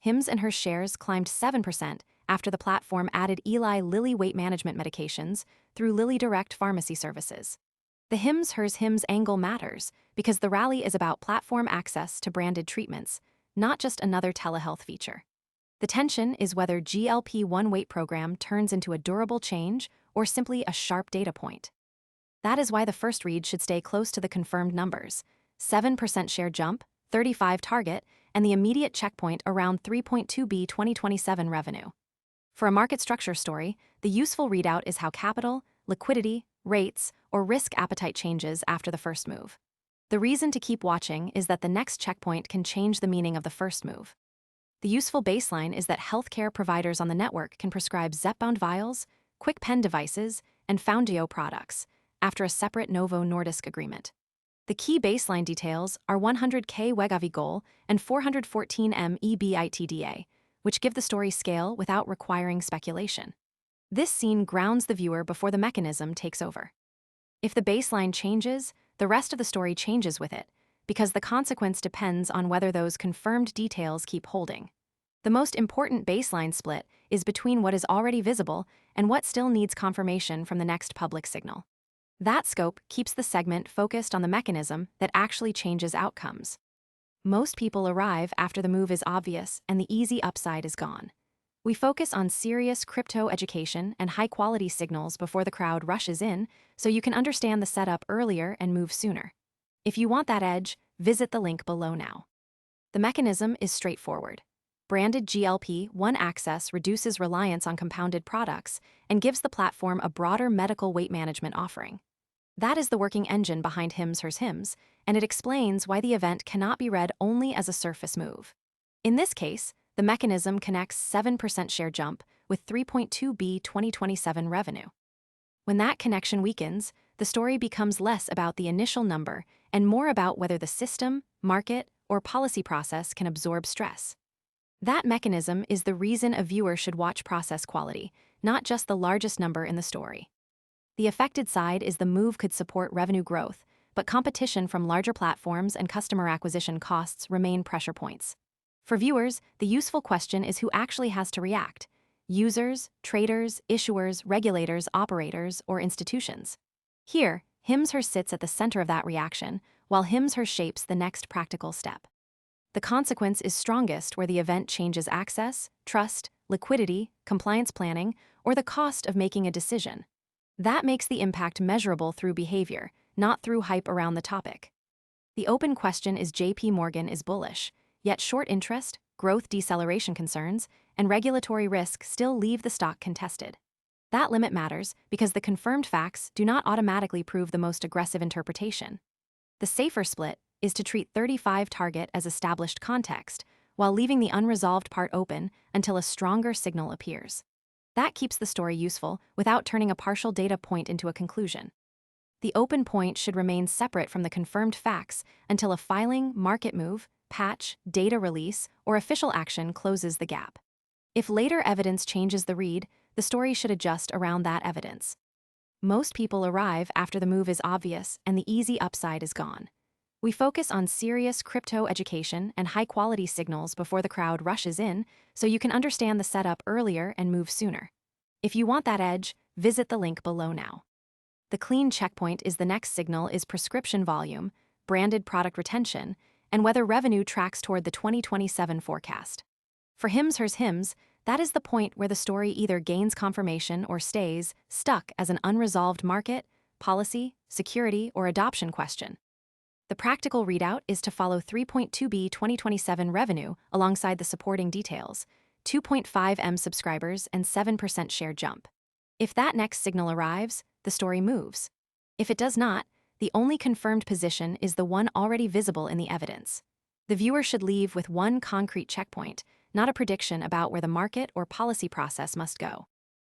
HIMS and her shares climbed 7% after the platform added Eli Lilly weight management medications through Lilly Direct pharmacy services. The HIMS hers HIMS angle matters because the rally is about platform access to branded treatments, not just another telehealth feature. The tension is whether GLP-1 weight program turns into a durable change or simply a sharp data point. That is why the first read should stay close to the confirmed numbers: 7% share jump, 35 target, and the immediate checkpoint around 3.2B 2027 revenue. For a market structure story, the useful readout is how capital, liquidity, rates, or risk appetite changes after the first move. The reason to keep watching is that the next checkpoint can change the meaning of the first move. The useful baseline is that healthcare providers on the network can prescribe Zepbound vials, quick pen devices, and Foundio products after a separate Novo Nordisk agreement. The key baseline details are 100K Wegovy goal and 414M EBITDA, which give the story scale without requiring speculation. This scene grounds the viewer before the mechanism takes over. If the baseline changes, the rest of the story changes with it, because the consequence depends on whether those confirmed details keep holding. The most important baseline split is between what is already visible and what still needs confirmation from the next public signal. That scope keeps the segment focused on the mechanism that actually changes outcomes. Most people arrive after the move is obvious and the easy upside is gone. We focus on serious crypto education and high-quality signals before the crowd rushes in, so you can understand the setup earlier and move sooner. If you want that edge, visit the link below now. The mechanism is straightforward. Branded GLP-1 access reduces reliance on compounded products and gives the platform a broader medical weight management offering. That is the working engine behind HIMS hers HIMS, and it explains why the event cannot be read only as a surface move. In this case, the mechanism connects 7% share jump with 3.2B 2027 revenue. When that connection weakens, the story becomes less about the initial number and more about whether the system, market, or policy process can absorb stress. That mechanism is the reason a viewer should watch process quality, not just the largest number in the story. The affected side is the move could support revenue growth, but competition from larger platforms and customer acquisition costs remain pressure points. For viewers, the useful question is who actually has to react: users, traders, issuers, regulators, operators, or institutions. Here, HIMS hers sits at the center of that reaction, while HIMS hers shapes the next practical step. The consequence is strongest where the event changes access, trust, liquidity, compliance planning, or the cost of making a decision. That makes the impact measurable through behavior, not through hype around the topic. The open question is JP Morgan is bullish, yet short interest, growth deceleration concerns, and regulatory risk still leave the stock contested. That limit matters because the confirmed facts do not automatically prove the most aggressive interpretation. The safer split is to treat 35 target as established context, while leaving the unresolved part open until a stronger signal appears. That keeps the story useful without turning a partial data point into a conclusion. The open point should remain separate from the confirmed facts until a filing, market move, patch, data release, or official action closes the gap. If later evidence changes the read, the story should adjust around that evidence. Most people arrive after the move is obvious and the easy upside is gone. We focus on serious crypto education and high-quality signals before the crowd rushes in, so you can understand the setup earlier and move sooner. If you want that edge, visit the link below now. The clean checkpoint is the next signal is prescription volume, branded product retention, and whether revenue tracks toward the 2027 forecast. For HIMS hers HIMS, that is the point where the story either gains confirmation or stays stuck as an unresolved market, policy, security, or adoption question. The practical readout is to follow 3.2B 2027 revenue alongside the supporting details: 2.5M subscribers and 7% share jump. If that next signal arrives, the story moves. If it does not, the only confirmed position is the one already visible in the evidence. The viewer should leave with one concrete checkpoint, not a prediction about where the market or policy process must go.